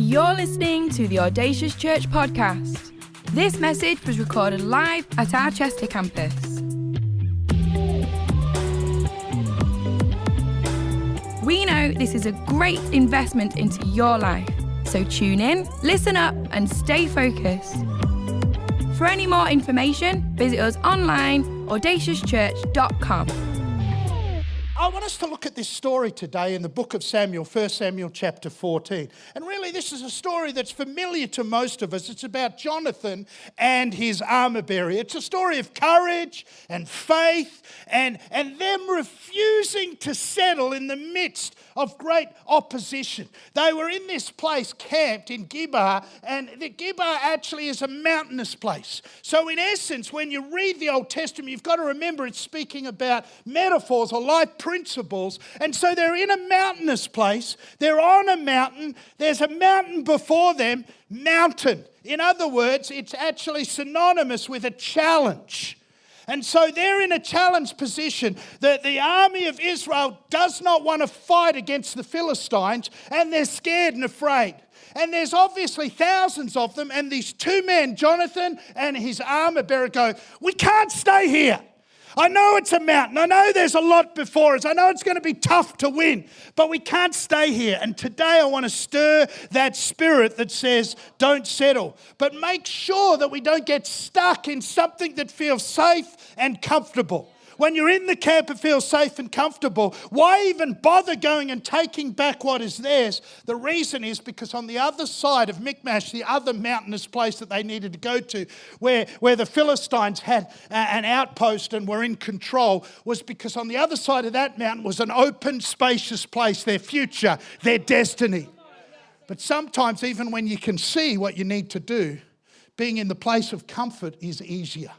You're listening to the Audacious Church podcast. This message was recorded live at our Chester campus. We know this is a great investment into your life, so tune in, listen up, and stay focused. For any more information, visit us online, audaciouschurch.com. I want us to look at this story today in the book of Samuel, 1 Samuel chapter 14. And really, this is a story that's familiar to most of us. It's about Jonathan and his armor bearer. It's a story of courage and faith and them refusing to settle in the midst of great opposition. They were in this place camped in Gibeah, and the Gibeah actually is a mountainous place. So in essence, when you read the Old Testament, you've got to remember it's speaking about metaphors or life principles. And so they're in a mountainous place. They're on a mountain. There's a mountain before them, mountain. In other words, it's actually synonymous with a challenge. And so they're in a challenge position that the army of Israel does not want to fight against the Philistines, and they're scared and afraid. And there's obviously thousands of them, and these two men, Jonathan and his armor bearer, go, "We can't stay here. I know it's a mountain. I know there's a lot before us. I know it's going to be tough to win, but we can't stay here." And today I want to stir that spirit that says, don't settle, but make sure that we don't get stuck in something that feels safe and comfortable. When you're in the camp, it feels safe and comfortable. Why even bother going and taking back what is theirs? The reason is because on the other side of Michmash, the other mountainous place that they needed to go to, where the Philistines had an outpost and were in control, was because on the other side of that mountain was an open, spacious place, their future, their destiny. But sometimes even when you can see what you need to do, being in the place of comfort is easier.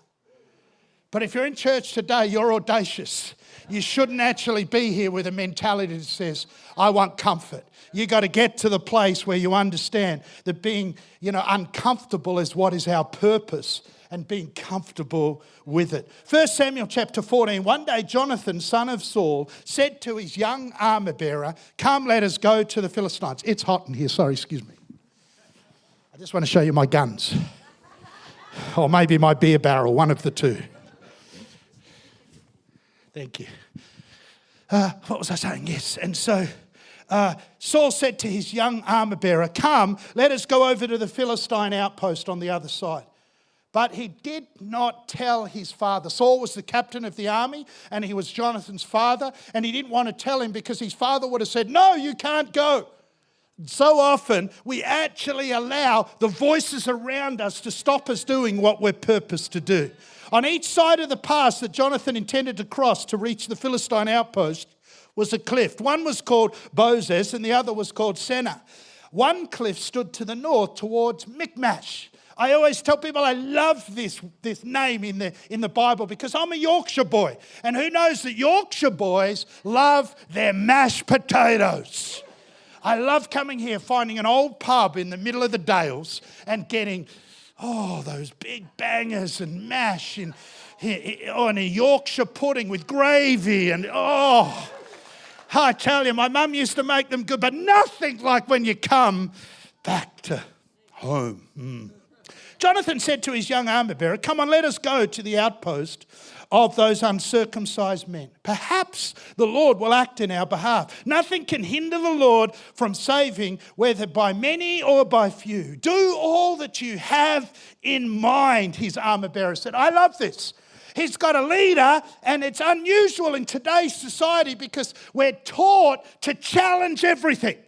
But if you're in church today, you're audacious. You shouldn't actually be here with a mentality that says, I want comfort. You got to get to the place where you understand that being, uncomfortable is what is our purpose, and being comfortable with it. 1 Samuel chapter 14, one day Jonathan, son of Saul, said to his young armor bearer, "Come, let us go to the Philistines." It's hot in here, sorry, excuse me. I just want to show you my guns. Or maybe my beer barrel, one of the two. Thank you. What was I saying? Yes. And so Saul said to his young armor bearer, "Come, let us go over to the Philistine outpost on the other side." But he did not tell his father. Saul was the captain of the army, and he was Jonathan's father, and he didn't want to tell him because his father would have said, "No, you can't go." So often we actually allow the voices around us to stop us doing what we're purposed to do. On each side of the pass that Jonathan intended to cross to reach the Philistine outpost was a cliff. One was called Bozez and the other was called Senna. One cliff stood to the north towards Michmash. I always tell people I love this name in the Bible because I'm a Yorkshire boy. And who knows that Yorkshire boys love their mashed potatoes. I love coming here, finding an old pub in the middle of the Dales and getting those big bangers and mash and a Yorkshire pudding with gravy and I tell you, my mum used to make them good, but nothing like when you come back to home. Jonathan said to his young armor bearer, "Come on, let us go to the outpost of those uncircumcised men. Perhaps the Lord will act in our behalf. Nothing can hinder the Lord from saving, whether by many or by few. Do all that you have in mind," his armor bearer said. I love this. He's got a leader, and it's unusual in today's society because we're taught to challenge everything.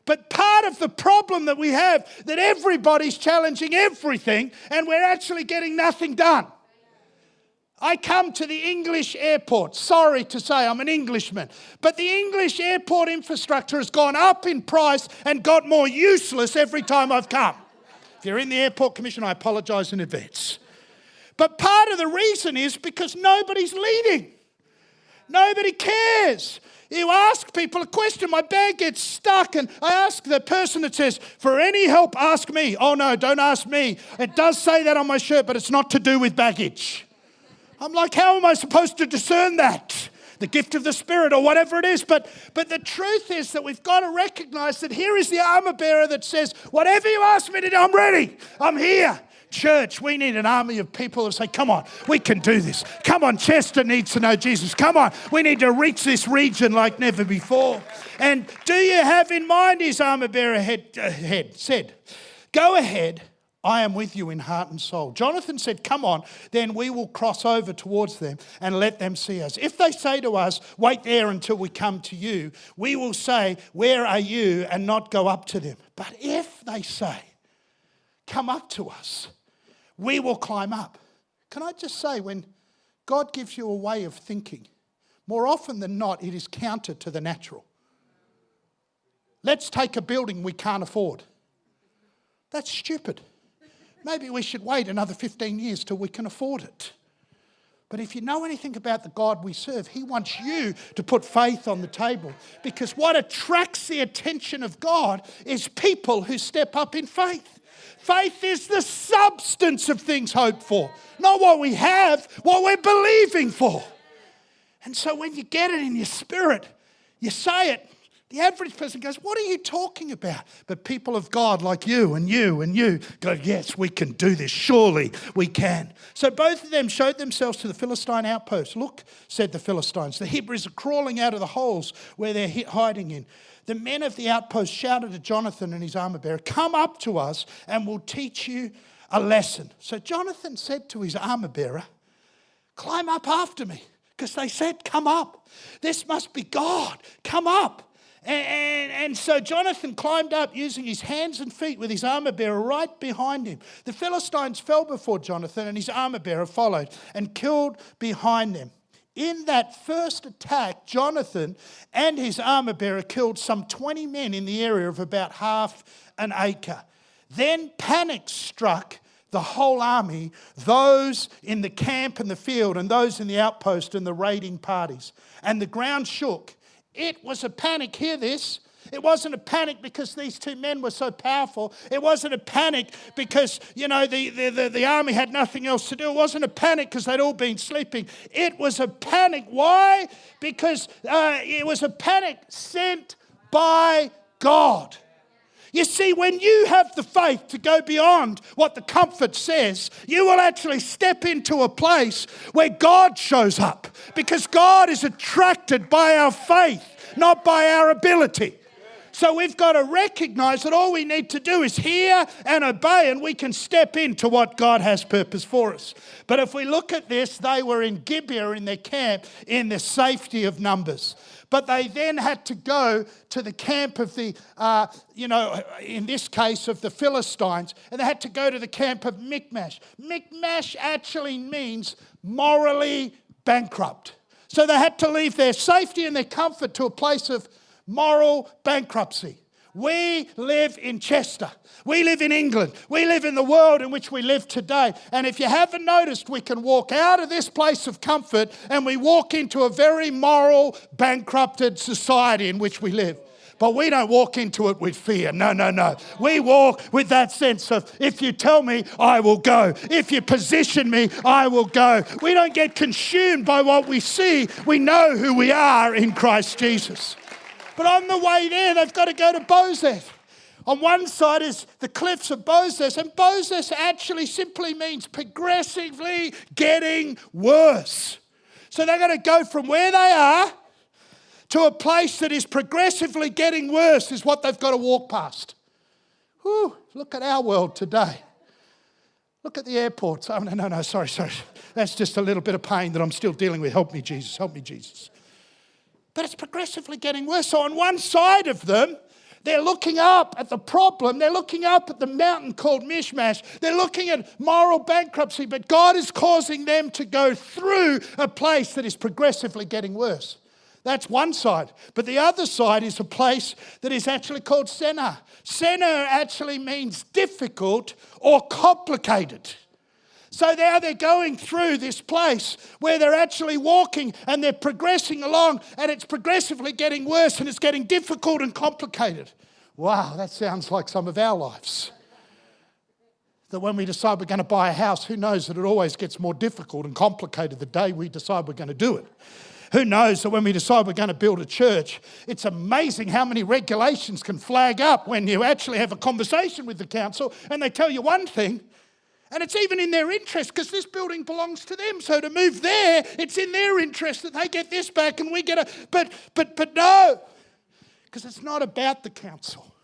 But part of the problem that we have, that everybody's challenging everything, and we're actually getting nothing done. I come to the English airport. Sorry to say, I'm an Englishman. But the English airport infrastructure has gone up in price and got more useless every time I've come. If you're in the airport commission, I apologise in advance. But part of the reason is because nobody's leading. Nobody cares. You ask people a question, my bag gets stuck, and I ask the person that says, "For any help, ask me." "Oh no, don't ask me. It does say that on my shirt, but it's not to do with baggage." I'm like, how am I supposed to discern that? the gift of the Spirit or whatever it is. But the truth is that we've got to recognize that here is the armor bearer that says, whatever you ask me to do, I'm ready. I'm here. Church, we need an army of people who say, come on, we can do this. Come on, Chester needs to know Jesus. Come on, we need to reach this region like never before. And do you have in mind, his armor bearer head said, go ahead, I am with you in heart and soul. Jonathan said, come on, then we will cross over towards them and let them see us. If they say to us, wait there until we come to you, we will say, where are you, and not go up to them. But if they say, come up to us, we will climb up. Can I just say, when God gives you a way of thinking, more often than not, it is counter to the natural. Let's take a building we can't afford. That's stupid. Maybe we should wait another 15 years till we can afford it. But if you know anything about the God we serve, he wants you to put faith on the table. Because what attracts the attention of God is people who step up in faith. Faith is the substance of things hoped for, not what we have, what we're believing for. And so when you get it in your spirit, you say it, the average person goes, what are you talking about? But people of God like you and you and you go, yes, we can do this. Surely we can. So both of them showed themselves to the Philistine outpost. Look, said the Philistines, the Hebrews are crawling out of the holes where they're hiding in. The men of the outpost shouted to Jonathan and his armor bearer, come up to us and we'll teach you a lesson. So Jonathan said to his armor bearer, climb up after me, because they said, come up. This must be God. Come up. And so Jonathan climbed up using his hands and feet with his armor bearer right behind him. The Philistines fell before Jonathan and his armor bearer followed and killed behind them. In that first attack, Jonathan and his armor bearer killed some 20 men in the area of about half an acre. Then panic struck the whole army, those in the camp and the field and those in the outpost and the raiding parties. And the ground shook. It was a panic, hear this. It wasn't a panic because these two men were so powerful. It wasn't a panic because, the army had nothing else to do. It wasn't a panic because they'd all been sleeping. It was a panic. Why? Because it was a panic sent by God. You see, when you have the faith to go beyond what the comfort says, you will actually step into a place where God shows up, because God is attracted by our faith, not by our ability. So we've got to recognize that all we need to do is hear and obey, and we can step into what God has purpose for us. But if we look at this, they were in Gibeah in their camp in the safety of numbers. But they then had to go to the camp of the, in this case of the Philistines, and they had to go to the camp of Michmash. Michmash actually means morally bankrupt. So they had to leave their safety and their comfort to a place of moral bankruptcy. We live in Chester. We live in England. We live in the world in which we live today. And if you haven't noticed, we can walk out of this place of comfort and we walk into a very moral, bankrupted society in which we live. But we don't walk into it with fear. No. We walk with that sense of, if you tell me, I will go. If you position me, I will go. We don't get consumed by what we see. We know who we are in Christ Jesus. But on the way there, they've got to go to Bozeth. On one side is the cliffs of Bozeth, and Bozeth actually simply means progressively getting worse. So they're going to go from where they are to a place that is progressively getting worse is what they've got to walk past. Whew, look at our world today. Look at the airports. Oh, no, sorry. That's just a little bit of pain that I'm still dealing with. Help me, Jesus. But it's progressively getting worse. So on one side of them, they're looking up at the problem. They're looking up at the mountain called Michmash. They're looking at moral bankruptcy. But God is causing them to go through a place that is progressively getting worse. That's one side. But the other side is a place that is actually called Sennaar. Sennaar actually means difficult or complicated. So now they're going through this place where they're actually walking and they're progressing along, and it's progressively getting worse and it's getting difficult and complicated. Wow, that sounds like some of our lives. That when we decide we're going to buy a house, who knows that it always gets more difficult and complicated the day we decide we're going to do it. Who knows that when we decide we're going to build a church, it's amazing how many regulations can flag up when you actually have a conversation with the council and they tell you one thing, and it's even in their interest because this building belongs to them. So to move there, it's in their interest that they get this back and we get a... But no, because it's not about the council.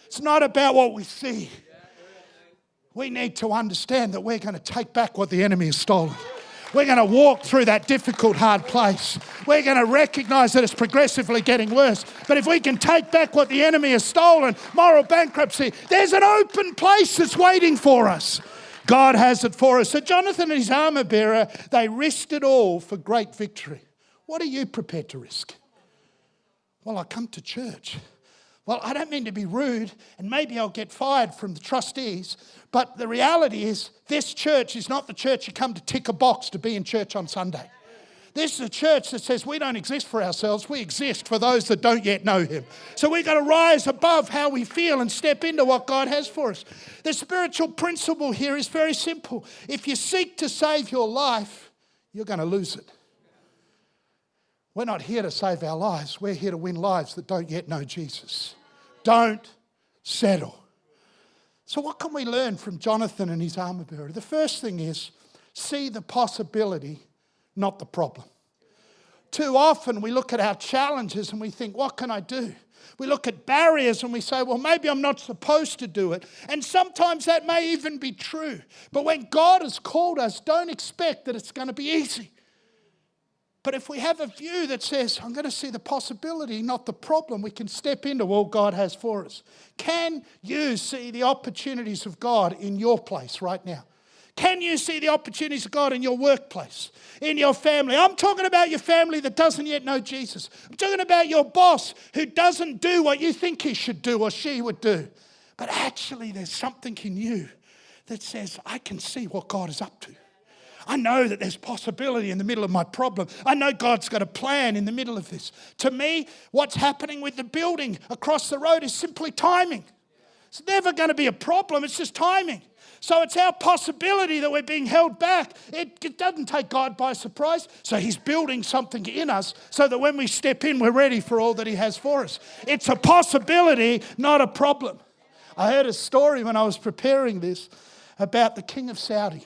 It's not about what we see. We need to understand that we're going to take back what the enemy has stolen. We're going to walk through that difficult, hard place. We're going to recognise that it's progressively getting worse. But if we can take back what the enemy has stolen, moral bankruptcy, there's an open place that's waiting for us. God has it for us. So Jonathan and his armour bearer, they risked it all for great victory. What are you prepared to risk? Well, I come to church. Well, I don't mean to be rude, and maybe I'll get fired from the trustees, but the reality is this church is not the church you come to tick a box to be in church on Sunday. This is a church that says we don't exist for ourselves, we exist for those that don't yet know him. So we've got to rise above how we feel and step into what God has for us. The spiritual principle here is very simple. If you seek to save your life, you're going to lose it. We're not here to save our lives, we're here to win lives that don't yet know Jesus. Don't settle. So what can we learn from Jonathan and his armour bearer? The first thing is see the possibility, not the problem. Too often we look at our challenges and we think, what can I do? We look at barriers and we say, well, maybe I'm not supposed to do it. And sometimes that may even be true. But when God has called us, don't expect that it's going to be easy. But if we have a view that says, I'm going to see the possibility, not the problem, we can step into all God has for us. Can you see the opportunities of God in your place right now? Can you see the opportunities of God in your workplace, in your family? I'm talking about your family that doesn't yet know Jesus. I'm talking about your boss who doesn't do what you think he should do or she would do. But actually there's something in you that says, I can see what God is up to. I know that there's possibility in the middle of my problem. I know God's got a plan in the middle of this. To me, what's happening with the building across the road is simply timing. It's never going to be a problem. It's just timing. So it's our possibility that we're being held back. It doesn't take God by surprise. So he's building something in us so that when we step in, we're ready for all that he has for us. It's a possibility, not a problem. I heard a story when I was preparing this about the King of Saudi.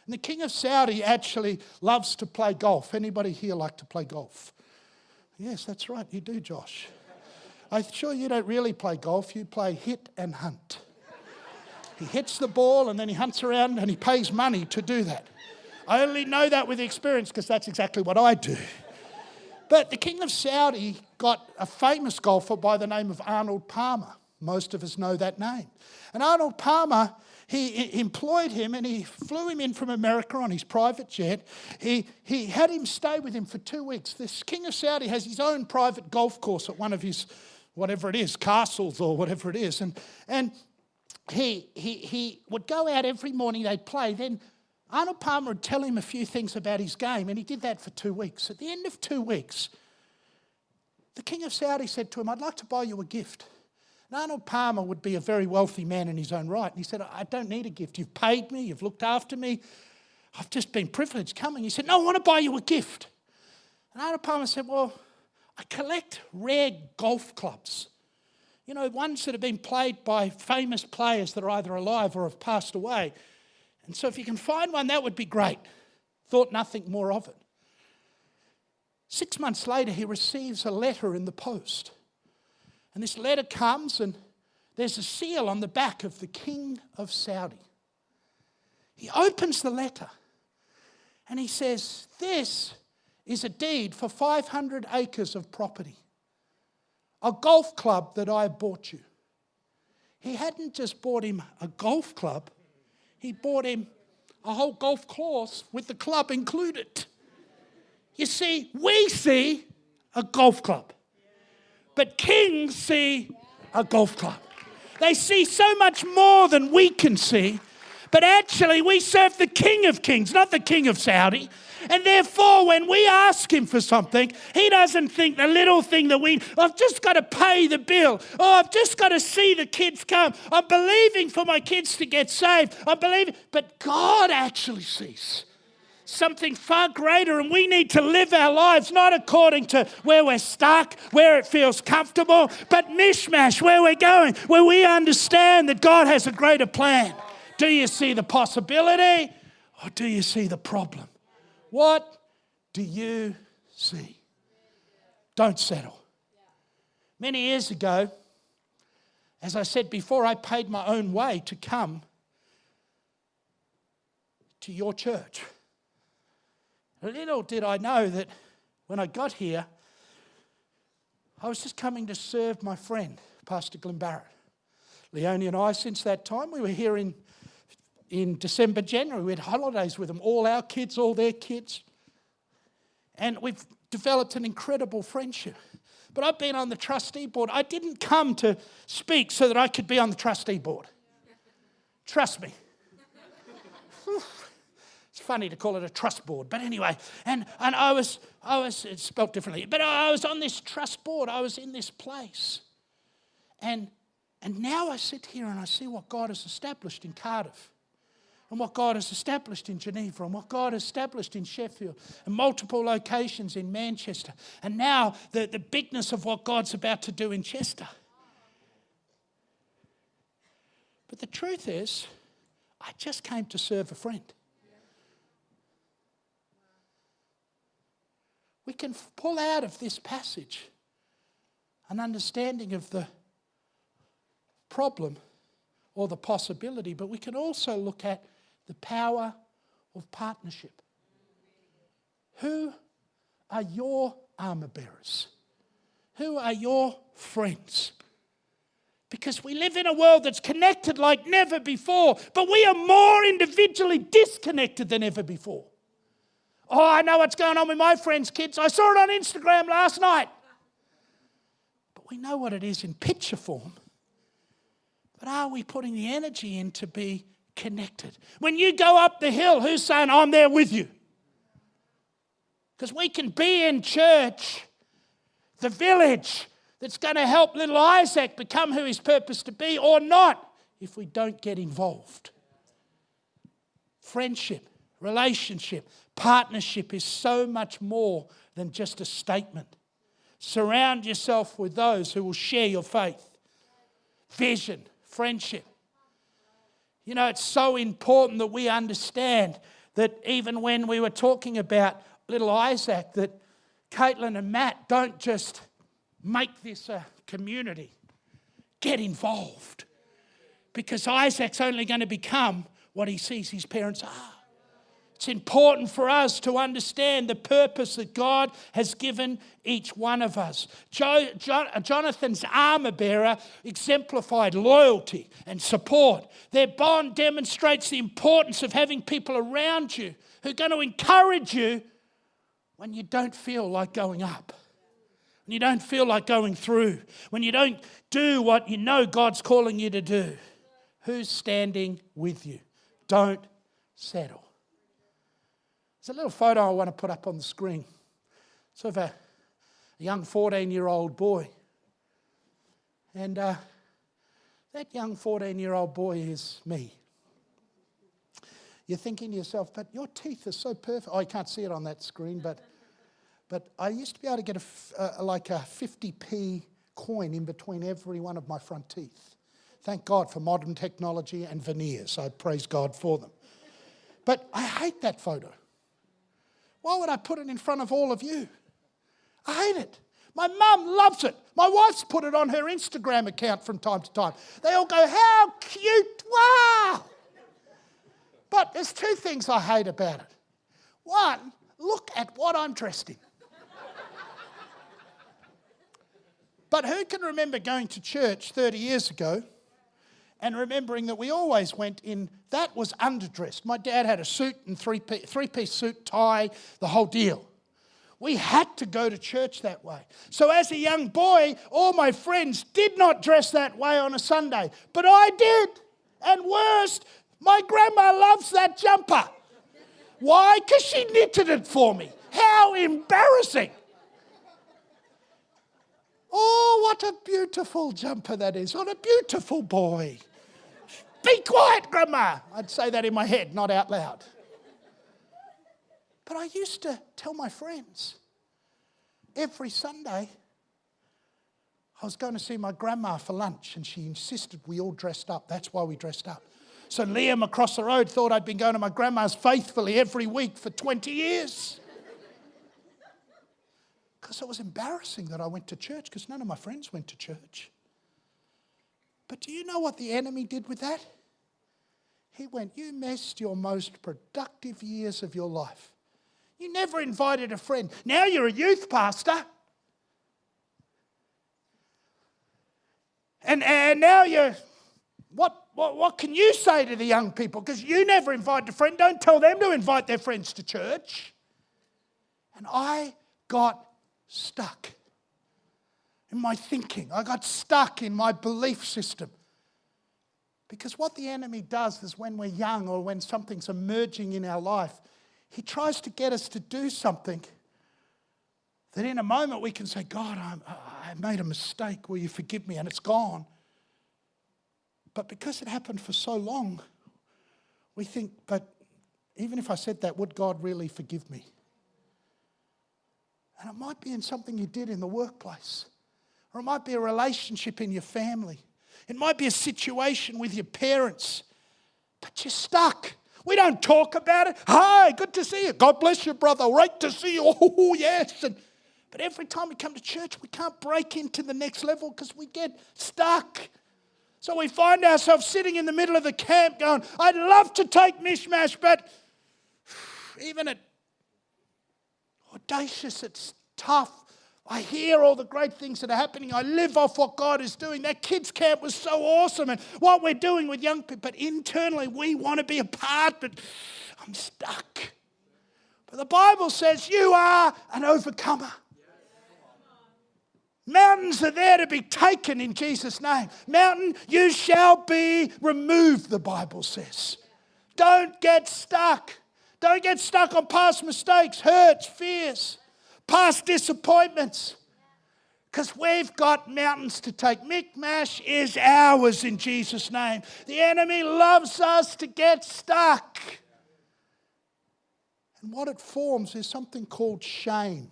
And the King of Saudi actually loves to play golf. Anybody here like to play golf? Yes, that's right. You do, Josh. I'm sure you don't really play golf. You play hit and hunt. He hits the ball and then he hunts around and he pays money to do that. I only know that with experience because that's exactly what I do. But the King of Saudi got a famous golfer by the name of Arnold Palmer. Most of us know that name. And Arnold Palmer, he employed him and he flew him in from America on his private jet. He had him stay with him for 2 weeks. This King of Saudi has his own private golf course at one of his, whatever it is, castles or whatever it is. And he would go out every morning, they'd play. Then Arnold Palmer would tell him a few things about his game, and he did that for 2 weeks. At the end of 2 weeks, the King of Saudi said to him, I'd like to buy you a gift. And Arnold Palmer would be a very wealthy man in his own right. And he said, I don't need a gift. You've paid me. You've looked after me. I've just been privileged coming. He said, no, I want to buy you a gift. And Arnold Palmer said, well, I collect rare golf clubs. You know, ones that have been played by famous players that are either alive or have passed away. And so if you can find one, that would be great. Thought nothing more of it. 6 months later, he receives a letter in the post. And this letter comes and there's a seal on the back of the King of Saudi. He opens the letter and he says, this is a deed for 500 acres of property. A golf club that I bought you. He hadn't just bought him a golf club, he bought him a whole golf course with the club included. You see, we see a golf club, but kings see a golf club. They see so much more than we can see, but actually we serve the King of Kings, not the King of Saudi. And therefore, when we ask him for something, he doesn't think the little thing that I've just got to pay the bill. Oh, I've just got to see the kids come. I'm believing for my kids to get saved. I'm believing. But God actually sees something far greater, and we need to live our lives not according to where we're stuck, where it feels comfortable, but mishmash, where we're going, where we understand that God has a greater plan. Do you see the possibility or do you see the problem? What do you see? Don't settle. Many years ago, as I said before, I paid my own way to come to your church. Little did I know that when I got here, I was just coming to serve my friend, Pastor Glenn Barrett. Leonie and I, since that time, we were here in December, January. We had holidays with them, all our kids, all their kids. And we've developed an incredible friendship. But I've been on the trustee board. I didn't come to speak so that I could be on the trustee board. Trust me. It's funny to call it a trust board, but anyway. And I was it's spelled differently, but I was on this trust board. I was in this place. And now I sit here and I see what God has established in Cardiff, and what God has established in Geneva, and what God has established in Sheffield, and multiple locations in Manchester, and now the bigness of what God's about to do in Chester. But the truth is, I just came to serve a friend. We can pull out of this passage an understanding of the problem or the possibility, but we can also look at the power of partnership. Who are your armor bearers? Who are your friends? Because we live in a world that's connected like never before, but we are more individually disconnected than ever before. Oh, I know what's going on with my friends' kids. I saw it on Instagram last night. But we know what it is in picture form. But are we putting the energy in to be connected? When you go up the hill, who's saying, I'm there with you? Because we can be in church, the village that's going to help little Isaac become who he's purposed to be, or not, if we don't get involved. Friendship, relationship, partnership is so much more than just a statement. Surround yourself with those who will share your faith. Vision, friendship. You know, it's so important that we understand that even when we were talking about little Isaac, that Caitlin and Matt don't just make this a community. Get involved. Because Isaac's only going to become what he sees his parents are. It's important for us to understand the purpose that God has given each one of us. Jonathan's armor bearer exemplified loyalty and support. Their bond demonstrates the importance of having people around you who are going to encourage you when you don't feel like going up, when you don't feel like going through, when you don't do what you know God's calling you to do. Who's standing with you? Don't settle. There's a little photo I want to put up on the screen. It's of a young 14-year-old boy. And that young 14-year-old boy is me. You're thinking to yourself, but your teeth are so perfect. Oh, you can't see it on that screen, but I used to be able to get like a 50p coin in between every one of my front teeth. Thank God for modern technology and veneers. I praise God for them. But I hate that photo. Why would I put it in front of all of you? I hate it. My mum loves it. My wife's put it on her Instagram account from time to time. They all go, how cute, wow. But there's two things I hate about it. One, look at what I'm dressed in. But who can remember going to church 30 years ago and remembering that we always went in, that was underdressed. My dad had a suit and three-piece suit, tie, the whole deal. We had to go to church that way. So as a young boy, all my friends did not dress that way on a Sunday, but I did. And worst, my grandma loves that jumper. Why? Because she knitted it for me. How embarrassing. Oh, what a beautiful jumper that is. What a beautiful boy. Be quiet, Grandma. I'd say that in my head, not out loud. But I used to tell my friends every Sunday I was going to see my grandma for lunch, and she insisted we all dressed up. That's why we dressed up. So Liam across the road thought I'd been going to my grandma's faithfully every week for 20 years. Because it was embarrassing that I went to church, because none of my friends went to church. But do you know what the enemy did with that? He went, you missed your most productive years of your life. You never invited a friend. Now you're a youth pastor. And now you're, what can you say to the young people? Because you never invited a friend. Don't tell them to invite their friends to church. And I got stuck in my thinking. I got stuck in my belief system. Because what the enemy does is when we're young or when something's emerging in our life, he tries to get us to do something that in a moment we can say, God, I made a mistake. Will you forgive me? And it's gone. But because it happened for so long, we think, but even if I said that, would God really forgive me? And it might be in something you did in the workplace. Or it might be a relationship in your family. It might be a situation with your parents. But you're stuck. We don't talk about it. Hi, good to see you. God bless you, brother. Great to see you. Oh, yes. But every time we come to church, we can't break into the next level because we get stuck. So we find ourselves sitting in the middle of the camp going, I'd love to take Mishmash, but even at Audacious, it's tough. I hear all the great things that are happening. I live off what God is doing. That kids' camp was so awesome and what we're doing with young people. But internally, we want to be a part, but I'm stuck. But the Bible says you are an overcomer. Mountains are there to be taken in Jesus' name. Mountain, you shall be removed, the Bible says. Don't get stuck. Don't get stuck on past mistakes, hurts, fears, past disappointments. Because we've got mountains to take. Michmash is ours in Jesus' name. The enemy loves us to get stuck. And what it forms is something called shame.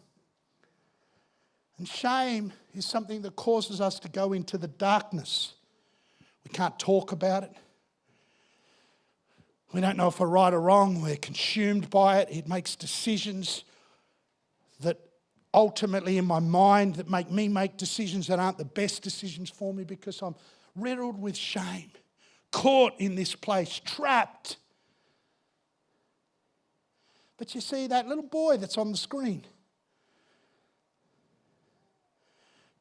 And shame is something that causes us to go into the darkness. We can't talk about it. We don't know if we're right or wrong. We're consumed by it. It makes decisions that ultimately in my mind that make me make decisions that aren't the best decisions for me because I'm riddled with shame, caught in this place, trapped. But you see, that little boy that's on the screen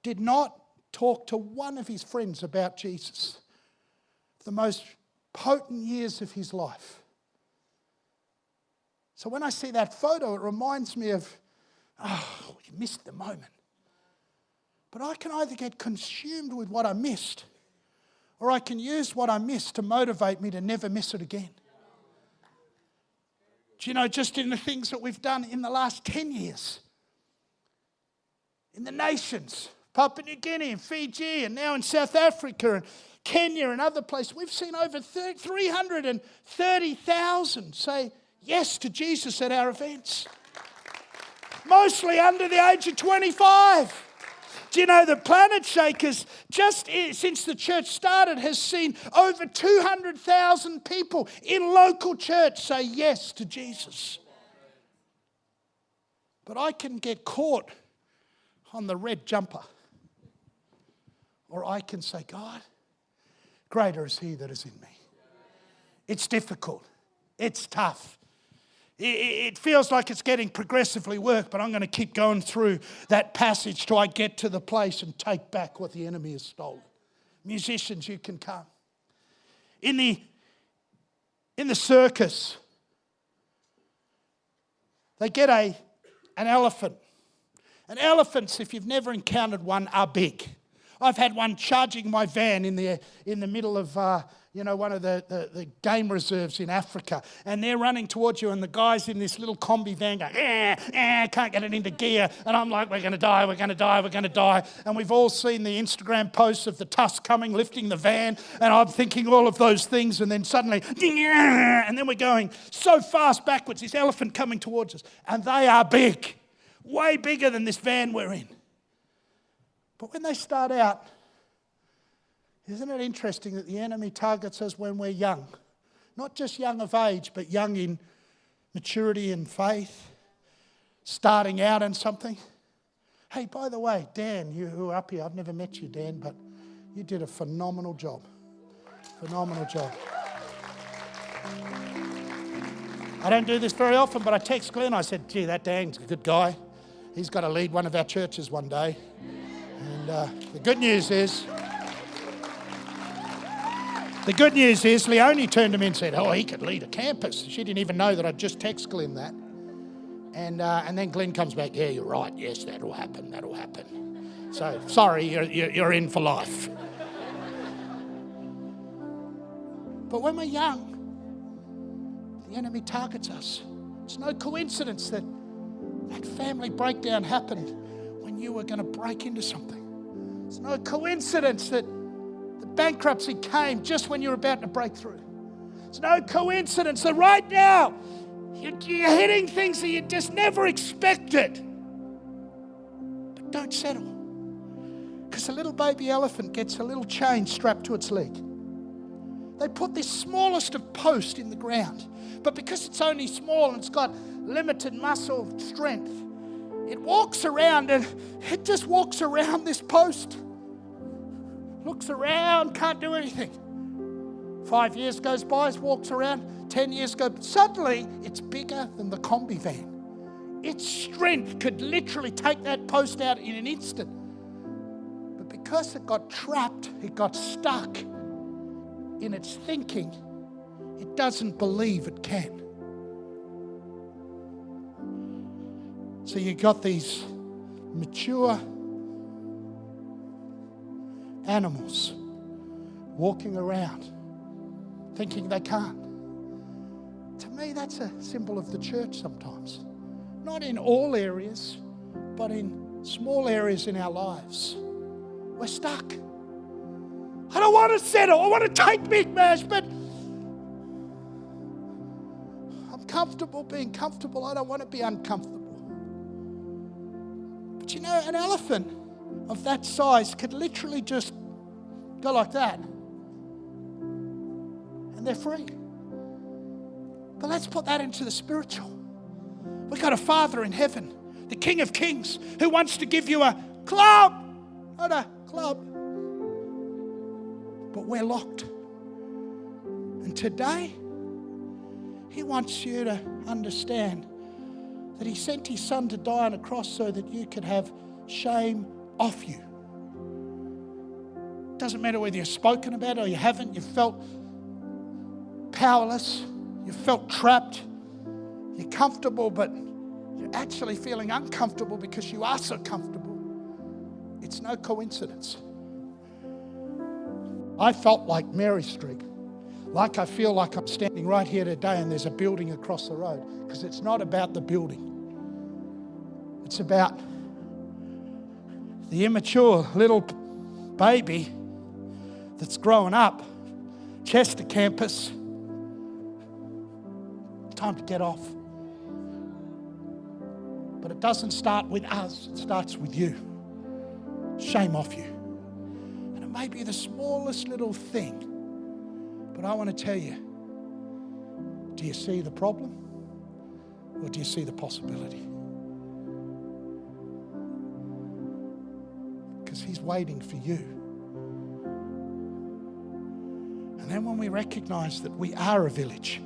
did not talk to one of his friends about Jesus. The most potent years of his life. So when I see that photo, it reminds me of, oh, you missed the moment. But I can either get consumed with what I missed, or I can use what I missed to motivate me to never miss it again. Do you know, just in the things that we've done in the last 10 years, in the nations, Papua New Guinea and Fiji and now in South Africa and Kenya and other places, we've seen over 330,000 say yes to Jesus at our events. Mostly under the age of 25. Do you know the Planetshakers, just since the church started, has seen over 200,000 people in local church say yes to Jesus. But I can get caught on the red jumper. Or I can say, God, greater is he that is in me. It's difficult. It's tough. It feels like it's getting progressively worse, but I'm going to keep going through that passage till I get to the place and take back what the enemy has stolen. Musicians, you can come. In the circus, they get an elephant. And elephants, if you've never encountered one, are big. I've had one charging my van in the middle of one of the game reserves in Africa, and they're running towards you, and the guy's in this little combi van going, can't get it into gear, and I'm like, we're going to die, we're going to die, we're going to die. And we've all seen the Instagram posts of the tusk coming, lifting the van, and I'm thinking all of those things, and then suddenly, and then we're going so fast backwards, this elephant coming towards us, and they are big, way bigger than this van we're in. But when they start out, isn't it interesting that the enemy targets us when we're young? Not just young of age, but young in maturity and faith, starting out in something. Hey, by the way, Dan, you who are up here, I've never met you, Dan, but you did a phenomenal job. Phenomenal job. I don't do this very often, but I text Glenn. I said, gee, that Dan's a good guy. He's got to lead one of our churches one day. And the good news is, Leonie turned to me and said, oh, he could lead a campus. She didn't even know that I'd just text Glenn that. And then Glenn comes back, yeah, you're right. Yes, that'll happen. So, sorry, you're in for life. But when we're young, the enemy targets us. It's no coincidence that family breakdown happened when you were going to break into something. It's no coincidence that the bankruptcy came just when you're about to break through. It's no coincidence that right now you're hitting things that you just never expected. But don't settle. Because a little baby elephant gets a little chain strapped to its leg. They put this smallest of post in the ground. But because it's only small and it's got limited muscle strength, it walks around and it just walks around this post. Looks around, can't do anything. 5 years goes by, it walks around. 10 years go, suddenly it's bigger than the combi van. Its strength could literally take that post out in an instant. But because it got trapped, it got stuck in its thinking, it doesn't believe it can. So you got these mature animals walking around thinking they can't. To me, that's a symbol of the church sometimes. Not in all areas, but in small areas in our lives. We're stuck. I don't want to settle. I want to take Big Mash, but I'm comfortable being comfortable. I don't want to be uncomfortable. But you know, an elephant of that size could literally just go like that. And they're free. But let's put that into the spiritual. We've got a Father in heaven, the King of Kings, who wants to give you a club, not a club. But we're locked. And today, He wants you to understand that He sent His Son to die on a cross so that you could have shame off you. Doesn't matter whether you've spoken about it or you haven't, you've felt powerless, you've felt trapped, you're comfortable, but you're actually feeling uncomfortable because you are so comfortable. It's no coincidence. I felt like Mary Street, like I feel like I'm standing right here today and there's a building across the road, because it's not about the building. It's about the immature little baby that's growing up. Chester campus. Time to get off. But it doesn't start with us, it starts with you. Shame off you. And it may be the smallest little thing, but I want to tell you, do you see the problem or do you see the possibility? Because He's waiting for you. And then when we recognize that we are a village,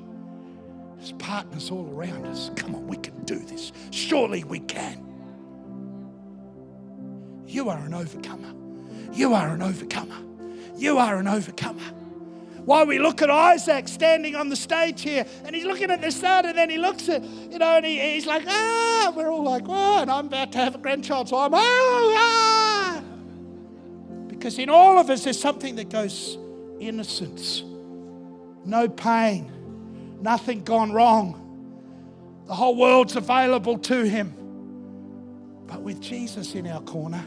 there's partners all around us. Come on, we can do this. Surely we can. You are an overcomer. You are an overcomer. You are an overcomer. While we look at Isaac standing on the stage here, and he's looking at the sun, and then he looks at, and he's like, we're all like, and I'm about to have a grandchild, so I'm, Because in all of us, there's something that goes innocence, no pain, nothing gone wrong. The whole world's available to him. But with Jesus in our corner,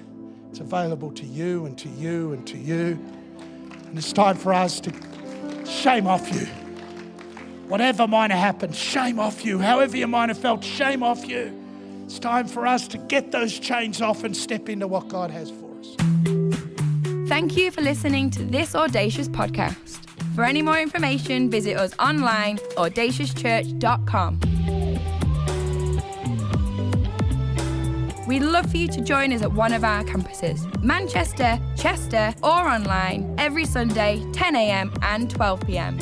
it's available to you and to you and to you. And it's time for us to shame off you. Whatever might have happened, shame off you. However you might have felt, shame off you. It's time for us to get those chains off and step into what God has for us. Thank you for listening to this Audacious podcast. For any more information, visit us online, audaciouschurch.com. We'd love for you to join us at one of our campuses, Manchester, Chester, or online, every Sunday, 10 a.m. and 12 p.m.